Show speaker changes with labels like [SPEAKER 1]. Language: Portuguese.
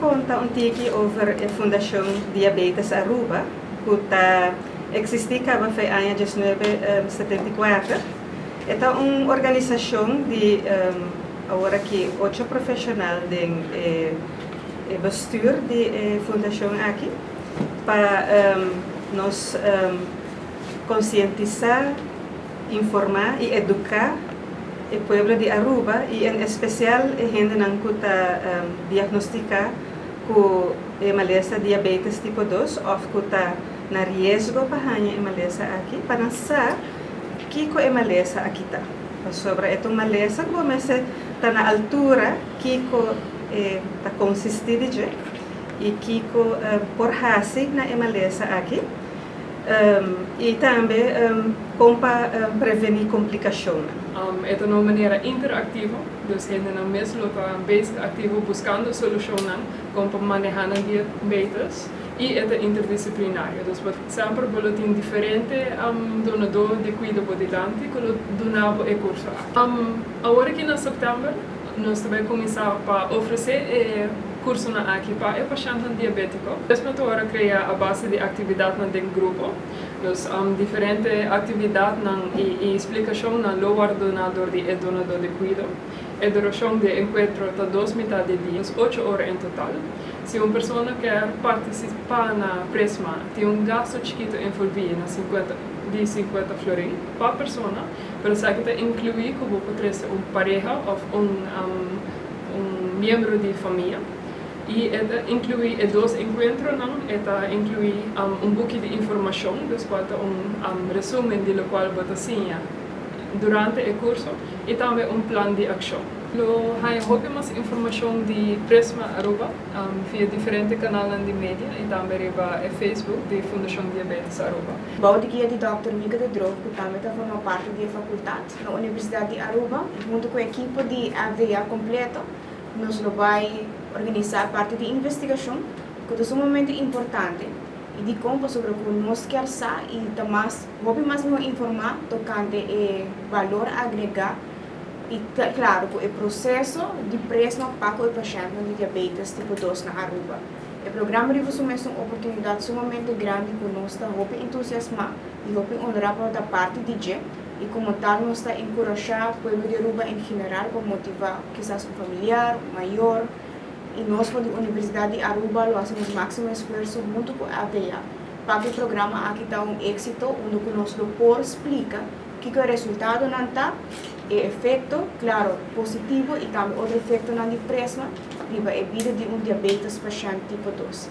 [SPEAKER 1] contar um pouco over a Fundacion Diabetis Aruba, que existe há 1974. É uma organização de agora que 8 profissionais de bestuur de Fundacion aqui para nos conscientizar, informar e educar o povo de Aruba e em especial a gente que está diagnosticar com a diabetes tipo 2 ou que está na riesgo para a maleza aqui para não saber que a maleza aqui está. Sobre esta maleza começa está na altura que está consistente e que por hasi na maleza aqui e também para prevenir complicacionnan.
[SPEAKER 2] É uma maneira interativa, dus gente não mesmo está bem ativo buscando soluções para manejar diabetes e é interdisciplinário, dus pode sempre boletim diferente donador de cuidado de dante que donava o curso. Agora que em setembro nós também começamos a oferecer curso na aqui para o paciente diabético. Prisma agora cria a base de atividade no grupo. Dus diferente atividade e explicação na lower donador e donador de cuidado. A duração de encontro está 2 metades de dia, 8 horas em total. Se uma pessoa quer participar na Prisma, tem gasto chiquito envolvido na 50 florin para pessoa, para que incluir como pode ser pareja ou membro de família. E inclui dois encontros, inclui pouco de informação, depois resumo de qual você durante o curso e também plano de ação. Há mais informação de Prisma Aruba via diferentes canais de mídia e também o Facebook de Fundacion Diabetis Aruba.
[SPEAKER 3] Boude guia de Dr. Mica de Drogo, que também forma parte da faculdade na Universidade de Aruba, junto com a equipe de AVA completo, nós vamos organizar parte de investigação, que é sumamente importante, e de como sobre o que nós queremos e vamos mais informar tocante o valor agregado e, claro, o processo de Prisma para o paciente de diabetes tipo 2 na Aruba. O programa de você é uma oportunidade sumamente grande que nós estamos entusiasmados e vamos honrar da parte de G. E como tal, nós estamos encorajando o povo de Aruba em geral para motivar quizás um familiar, maior. E nós, da Universidade de Aruba, fazemos o máximo esforço junto com a AVA para que o programa aqui tenha êxito, onde nós explica que o resultado não está, é efeito, claro, positivo e também outro efeito na Prisma, para a vida de diabetes paciente tipo 2.